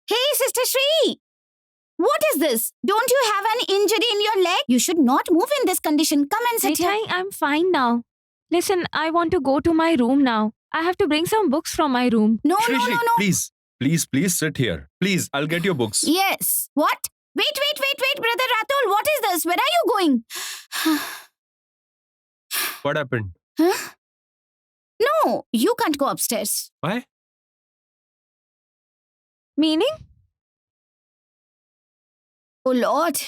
Hey, Sister Shri! What is this? Don't you have an injury in your leg? You should not move in this condition. Come and sit here. Mithai, I'm fine now. Listen, I want to go to my room now. I have to bring some books from my room. No, Shri, no, Shri, no, no. please sit here. Please, I'll get your books. Yes. What? Wait, Brother Ratul. What is this? Where are you going? What happened? Huh? No, you can't go upstairs. Why? Meaning? Oh Lord,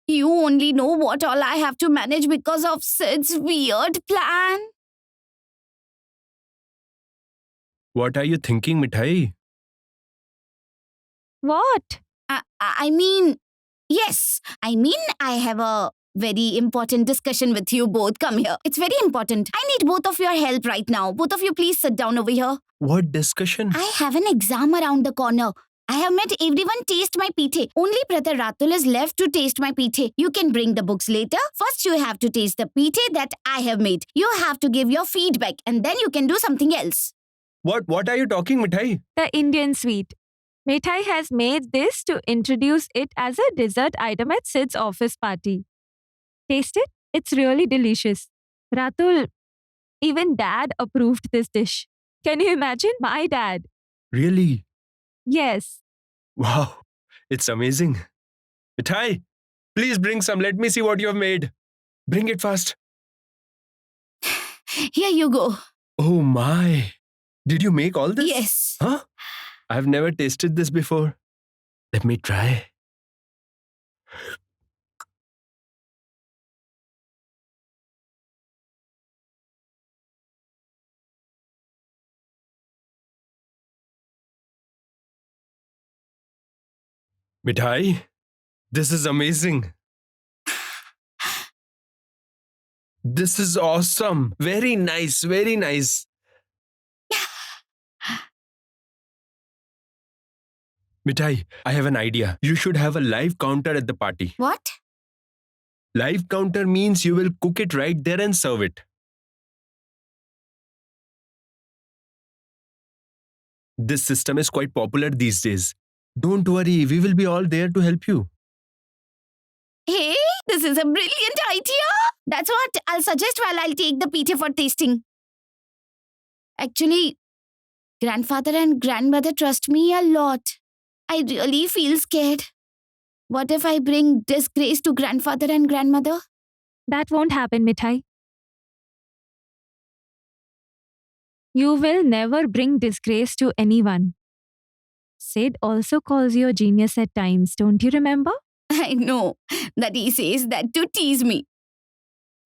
you only know what all I have to manage because of Sid's weird plan. What are you thinking, Mithai? What? I mean, yes. I mean, I have a very important discussion with you both. Come here. It's very important. I need both of your help right now. Both of you please sit down over here. What discussion? I have an exam around the corner. I have made everyone taste my pithe. Only Brother Ratul is left to taste my pithe. You can bring the books later. First, you have to taste the pithe that I have made. You have to give your feedback and then you can do something else. What are you talking, Mithai? The Indian sweet. Mithai has made this to introduce it as a dessert item at Sid's office party. Taste it? It's really delicious. Ratul, even Dad approved this dish. Can you imagine? My dad. Really? Yes. Wow, it's amazing. Mithai, please bring some. Let me see what you have made. Bring it fast. Here you go. Oh my. Did you make all this? Yes. Huh? I've never tasted this before. Let me try. Mithai, this is amazing. This is awesome. Very nice, very nice. Mithai, I have an idea. You should have a live counter at the party. What? Live counter means you will cook it right there and serve it. This system is quite popular these days. Don't worry, we will be all there to help you. Hey, this is a brilliant idea. That's what I'll suggest while I'll take the pithe for tasting. Actually, grandfather and grandmother trust me a lot. I really feel scared. What if I bring disgrace to grandfather and grandmother? That won't happen, Mithai. You will never bring disgrace to anyone. Sid also calls you a genius at times, don't you remember? I know that he says that to tease me.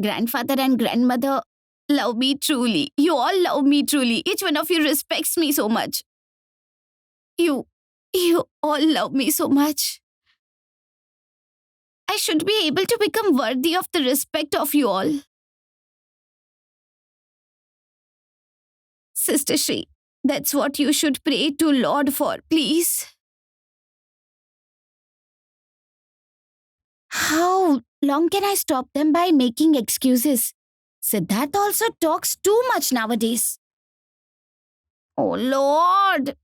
Grandfather and grandmother love me truly. You all love me truly. Each one of you respects me so much. You all love me so much. I should be able to become worthy of the respect of you all. Sister Shri, that's what you should pray to Lord for, please. How long can I stop them by making excuses? Siddharth also talks too much nowadays. Oh Lord!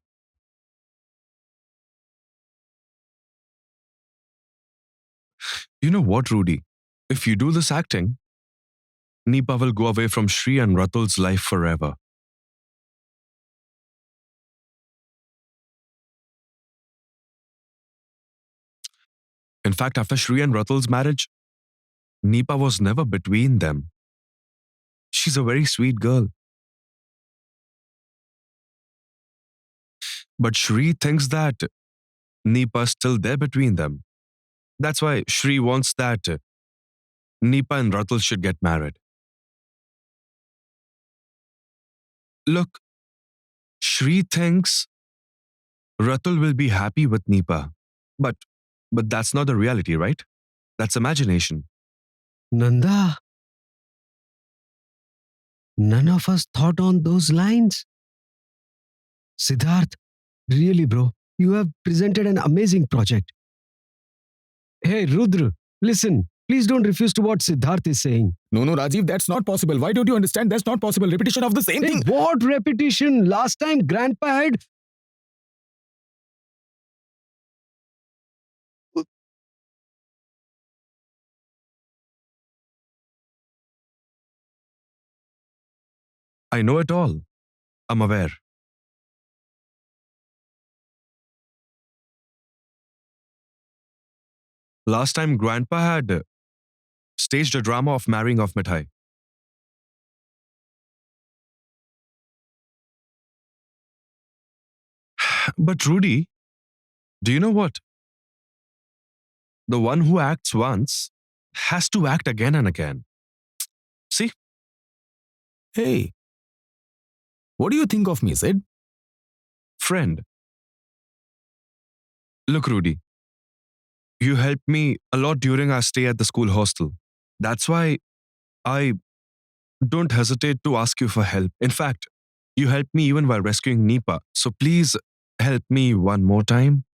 You know what, Rudy? If you do this acting, Nipa will go away from Shri and Ratul's life forever. In fact, after Shri and Ratul's marriage, Nipa was never between them. She's a very sweet girl. But Shri thinks that Nipa's still there between them. That's why Shri wants that Nipa and Ratul should get married. Look, Shri thinks Ratul will be happy with Nipa. But that's not the reality, right? That's imagination. Nanda, none of us thought on those lines. Siddharth, really bro, you have presented an amazing project. Hey Rudra, listen, please don't refuse to what Siddharth is saying. No, Rajiv, that's not possible. Why don't you understand? That's not possible. Repetition of the same Hey, thing. what repetition? Last time Grandpa had I know it all. I'm aware. Last time, Grandpa had staged a drama of marrying off Mithai. But Rudy, do you know what? The one who acts once has to act again and again. See? Hey, what do you think of me, Sid? Friend. Look, Rudy, you helped me a lot during our stay at the school hostel. That's why I don't hesitate to ask you for help. In fact, you helped me even while rescuing Nipa. So please help me one more time.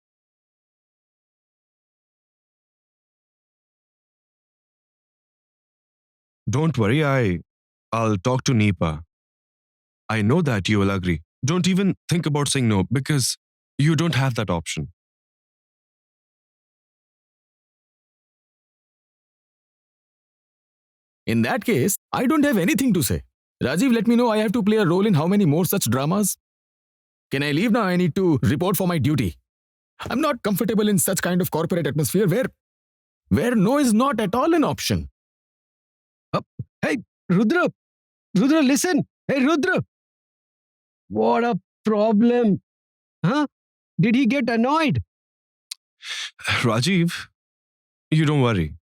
Don't worry, I'll talk to Nipa. I know that you will agree. Don't even think about saying no because you don't have that option. In that case, I don't have anything to say. Rajiv, let me know I have to play a role in how many more such dramas. Can I leave now? I need to report for my duty. I'm not comfortable in such kind of corporate atmosphere where no is not at all an option. Hey, Rudra! Rudra, listen! Hey, Rudra! What a problem! Huh? Did he get annoyed? Rajiv, you don't worry.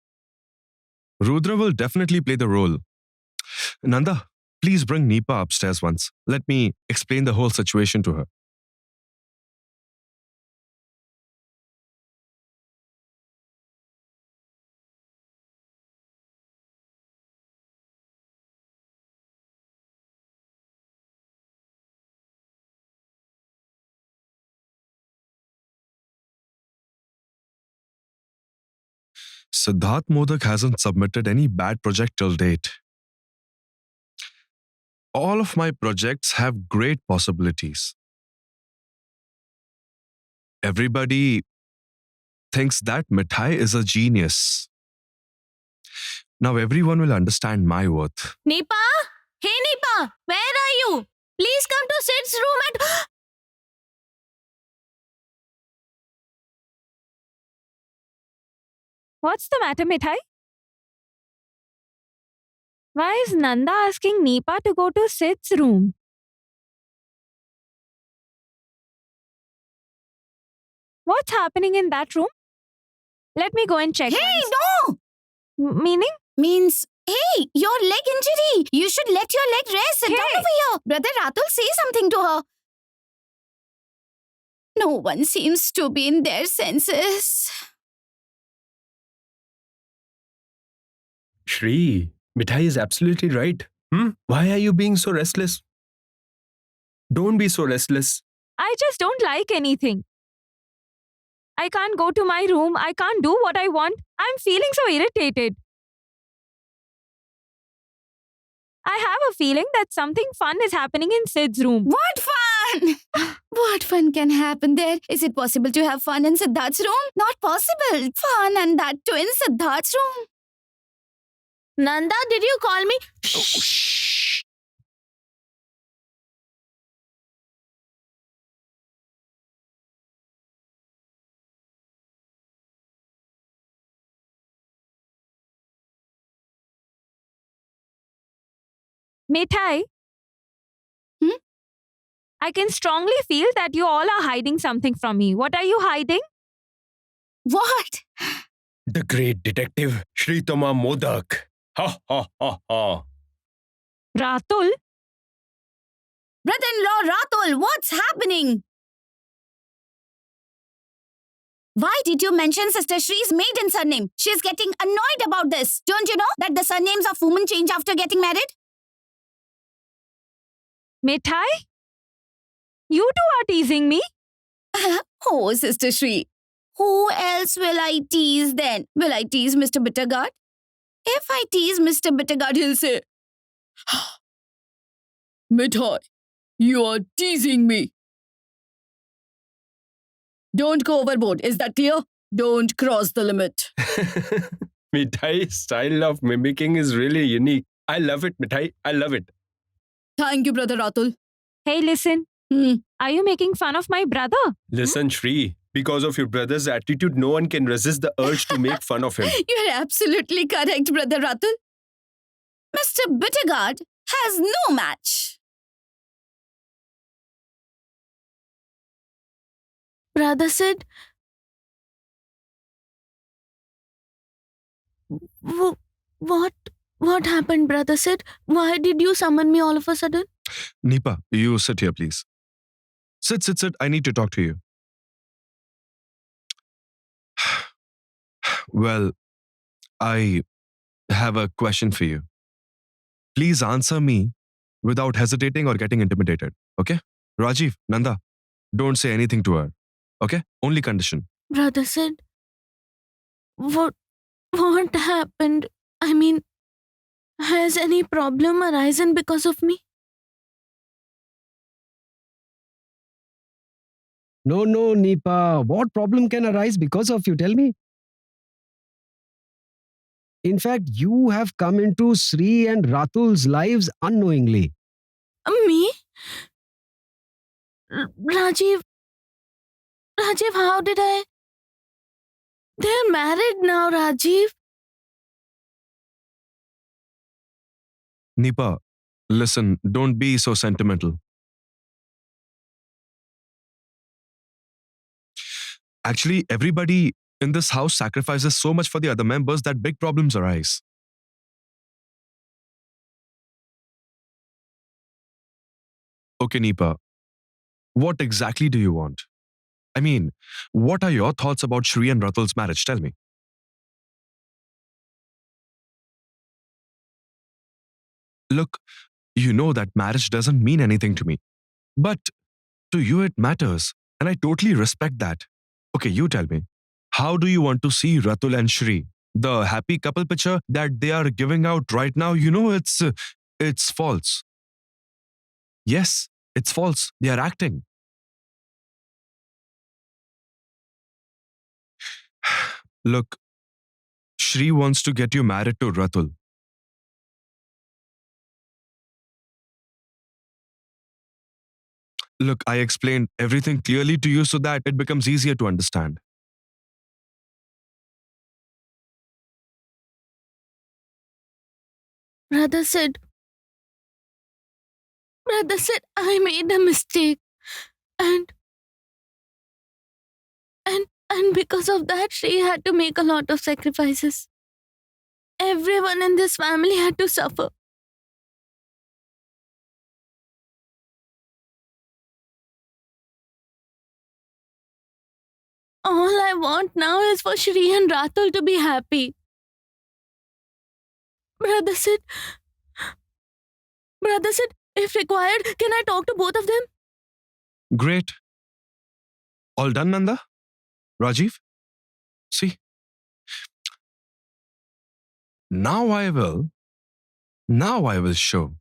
Rudra will definitely play the role. Nanda, please bring Nipa upstairs once. Let me explain the whole situation to her. Siddharth Modak hasn't submitted any bad project till date. All of my projects have great possibilities. Everybody thinks that Mithai is a genius. Now everyone will understand my worth. Nipa? Hey, Nipa! Where are you? Please come to Sid's room and... What's the matter, Mithai? Why is Nanda asking Nipa to go to Sid's room? What's happening in that room? Let me go and check. Hey, once. no! Meaning? Means, hey, your leg injury. You should let your leg rest. Sit down Hey. over here. Brother Ratul, say something to her. No one seems to be in their senses. Shri, Mithai is absolutely right. Why are you being so restless? Don't be so restless. I just don't like anything. I can't go to my room. I can't do what I want. I'm feeling so irritated. I have a feeling that something fun is happening in Sid's room. What fun? What fun can happen there? Is it possible to have fun in Siddharth's room? Not possible. Fun and that too in Siddharth's room. Nanda, did you call me? Shh. Mithai? Hmm? I can strongly feel that you all are hiding something from me. What are you hiding? What? The great detective, Shritama Modak. Ha ha ha ha. Ratul? Brother-in-law Ratul, what's happening? Why did you mention Sister Shree's maiden surname? She's getting annoyed about this. Don't you know that the surnames of women change after getting married? Mithai? You two are teasing me? Oh, Sister Shree. Who else will I tease then? Will I tease Mr. Bitterguard? If I tease Mr. Bitterguard, he'll say, Mithai, you are teasing me. Don't go overboard. Is that clear? Don't cross the limit. Mithai's style of mimicking is really unique. I love it, Mithai. I love it. Thank you, brother Ratul. Hey, listen. Hmm. Are you making fun of my brother? Listen, Shri, because of your brother's attitude, no one can resist the urge to make fun of him. You're absolutely correct, brother Ratul. Mr. Bittergaard has no match. Brother Sid, what happened, Brother Sid? Why did you summon me all of a sudden? Nipa, you sit here, please. Sit. I need to talk to you. Well, I have a question for you. Please answer me without hesitating or getting intimidated. Okay? Rajiv, Nanda, don't say anything to her. Okay? Only condition. Brother Sid, what happened? I mean, has any problem arisen because of me? No, Nipa. What problem can arise because of you? Tell me. In fact, you have come into Sri and Ratul's lives unknowingly. Me? Rajiv, how did I? They're married now, Rajiv. Nipa, listen, don't be so sentimental. Actually, everybody in this house sacrifices so much for the other members that big problems arise. Okay, Nipa, what exactly do you want? I mean, what are your thoughts about Shri and Ratul's marriage? Tell me. Look, you know that marriage doesn't mean anything to me. But to you, it matters. And I totally respect that. Okay, you tell me. How do you want to see Ratul and Shri? The happy couple picture that they are giving out right now, you know, it's false. Yes, it's false. They are acting. Look, Shri wants to get you married to Ratul. Look, I explained everything clearly to you so that it becomes easier to understand. Brother Sid, I made a mistake. And because of that, she had to make a lot of sacrifices. Everyone in this family had to suffer. All I want now is for Shri and Ratul to be happy. Brother Sid, if required, can I talk to both of them? Great. All done, Nanda? Rajiv? See? Now I will show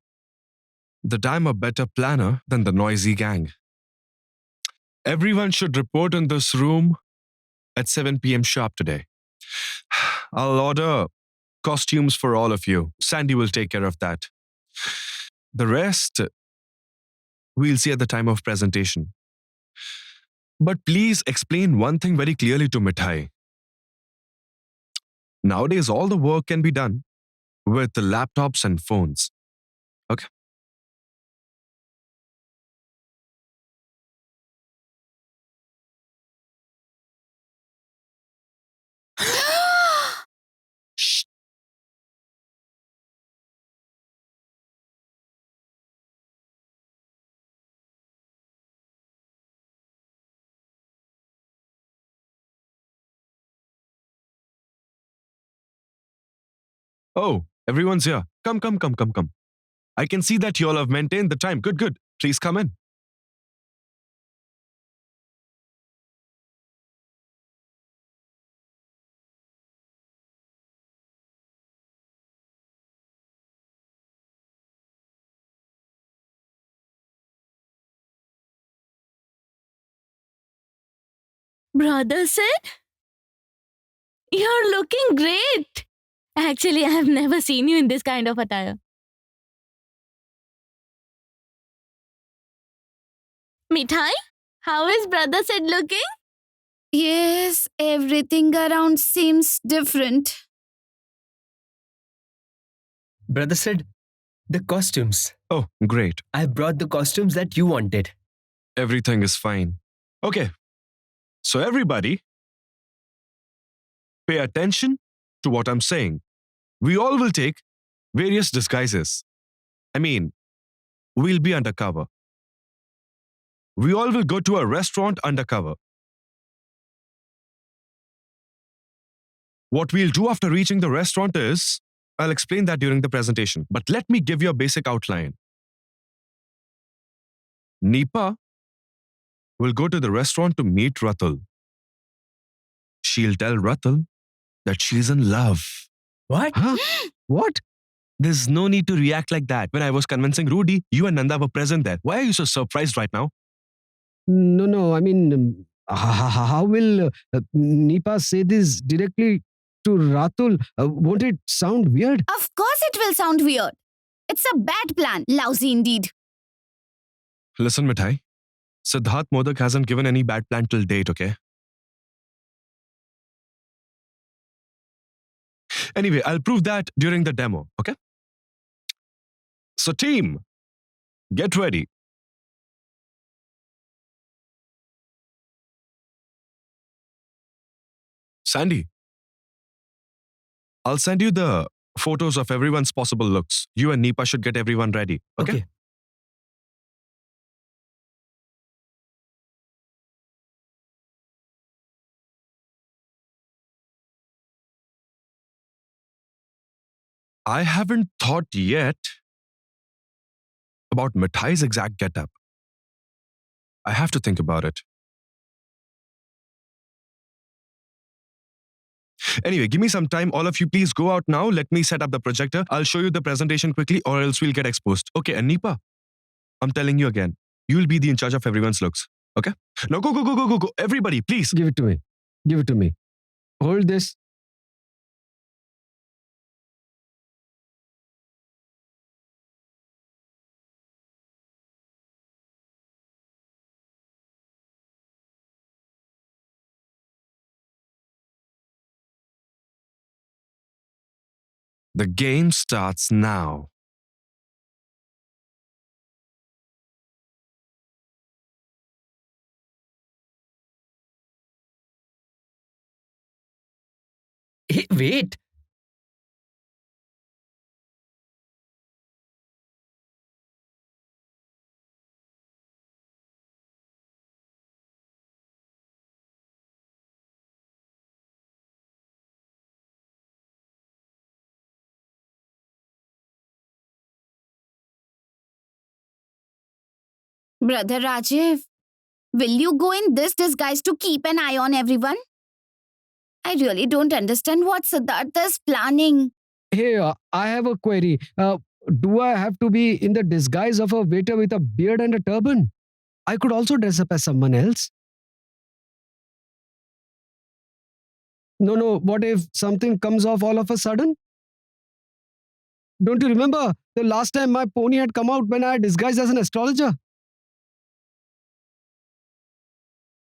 that I'm a better planner than the noisy gang. Everyone should report in this room at 7 p.m. sharp today. I'll order costumes for all of you. Sandy will take care of that. The rest, we'll see at the time of presentation. But please explain one thing very clearly to Mithai. Nowadays, all the work can be done with the laptops and phones. Okay? Shh. Oh, everyone's here. Come. I can see that you all have maintained the time. Good. Please come in. Brother Sid, you're looking great. Actually, I have never seen you in this kind of attire. Mithai, how is brother Sid looking? Yes, everything around seems different. Brother said, the costumes. Oh, great. I brought the costumes that you wanted. Everything is fine. Okay. So, everybody, pay attention to what I'm saying. We all will take various disguises. I mean, we'll be undercover. We all will go to a restaurant undercover. What we'll do after reaching the restaurant is, I'll explain that during the presentation. But let me give you a basic outline. Nipa will go to the restaurant to meet Ratul. She'll tell Ratul that she's in love. What? Huh? What? There's no need to react like that. When I was convincing Rudy, you and Nanda were present there. Why are you so surprised right now? No. I mean, how will Nipa say this directly to Ratul? Won't it sound weird? Of course it will sound weird. It's a bad plan. Lousy indeed. Listen, Mithai. Siddharth Modak hasn't given any bad plan till date, okay? Anyway, I'll prove that during the demo, okay? So, team, get ready. Sandy, I'll send you the photos of everyone's possible looks. You and Nipa should get everyone ready, okay? I haven't thought yet about Mithai's exact getup. I have to think about it. Anyway, give me some time. All of you, please go out now. Let me set up the projector. I'll show you the presentation quickly, or else we'll get exposed. Okay, and Nipa, I'm telling you again, you'll be the in charge of everyone's looks. Okay? Now go. Everybody, please. Give it to me. Give it to me. Hold this. The game starts now. Hey, wait. Brother Rajiv, will you go in this disguise to keep an eye on everyone? I really don't understand what Siddhartha is planning. Hey, I have a query. Do I have to be in the disguise of a waiter with a beard and a turban? I could also dress up as someone else. No. What if something comes off all of a sudden? Don't you remember the last time my pony had come out when I disguised as an astrologer?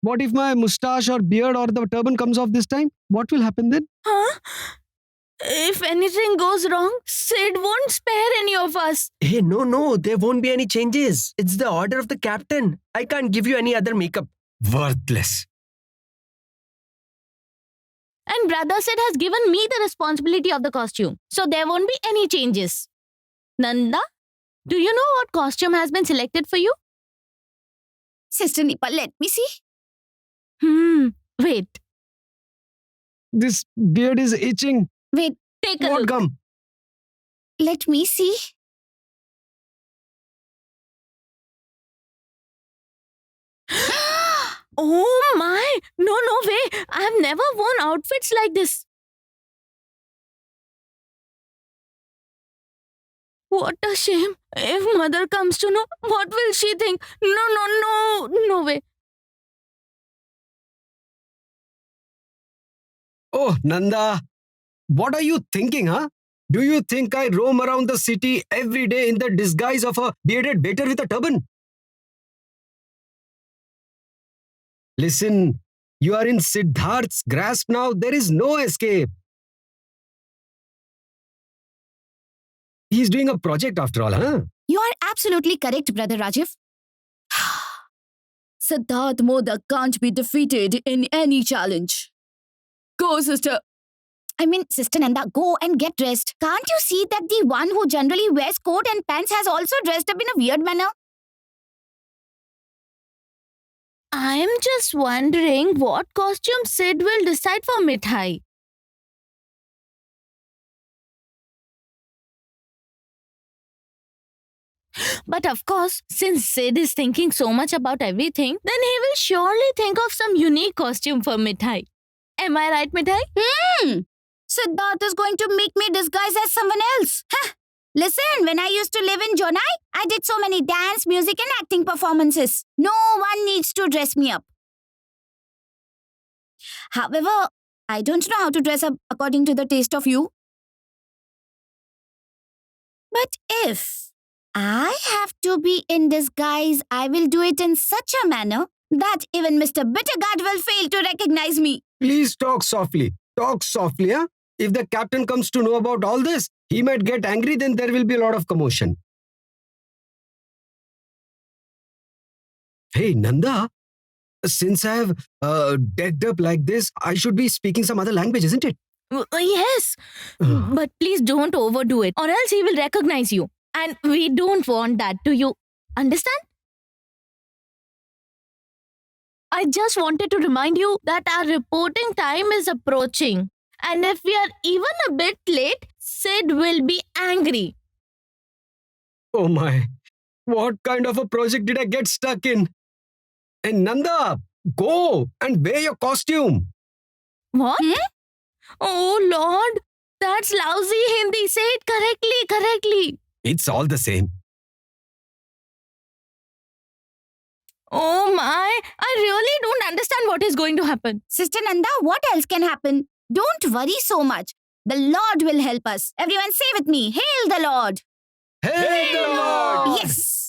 What if my mustache or beard or the turban comes off this time? What will happen then? Huh? If anything goes wrong, Sid won't spare any of us. Hey, no, there won't be any changes. It's the order of the captain. I can't give you any other makeup. Worthless. And brother Sid has given me the responsibility of the costume, so there won't be any changes. Nanda, do you know what costume has been selected for you? Sister Nipa, let me see. Wait. This beard is itching. Wait, Take a What look. gum? let me see. Oh my! No way! I have never worn outfits like this. What a shame. If mother comes to know, what will she think? No way. Oh, Nanda. What are you thinking, huh? Do you think I roam around the city every day in the disguise of a bearded waiter with a turban? Listen, you are in Siddharth's grasp now. There is no escape. He's doing a project after all, huh? You are absolutely correct, Brother Rajiv. Siddharth Modak can't be defeated in any challenge. Go, sister. I mean, Sister Nanda, go and get dressed. Can't you see that the one who generally wears coat and pants has also dressed up in a weird manner? I'm just wondering what costume Sid will decide for Mithai. But of course, since Sid is thinking so much about everything, then he will surely think of some unique costume for Mithai. Am I right, Mithai? Siddharth is going to make me disguise as someone else. Huh. Listen, when I used to live in Jonai, I did so many dance, music and acting performances. No one needs to dress me up. However, I don't know how to dress up according to the taste of you. But if I have to be in disguise, I will do it in such a manner that even Mr. Bittergut will fail to recognize me. Please talk softly. Talk softly, huh? If the captain comes to know about all this, he might get angry, then there will be a lot of commotion. Hey, Nanda, since I have decked up like this, I should be speaking some other language, isn't it? Yes. But please don't overdo it, or else he will recognize you. And we don't want that. Do you understand? I just wanted to remind you that our reporting time is approaching. And if we are even a bit late, Sid will be angry. Oh my, what kind of a project did I get stuck in? And Nanda, go and wear your costume. What? Oh Lord, that's lousy Hindi. Say it correctly. It's all the same. Oh my, I really don't understand what is going to happen. Sister Nanda, what else can happen? Don't worry so much. The Lord will help us. Everyone say with me, Hail the Lord. Hail the Lord! Yes.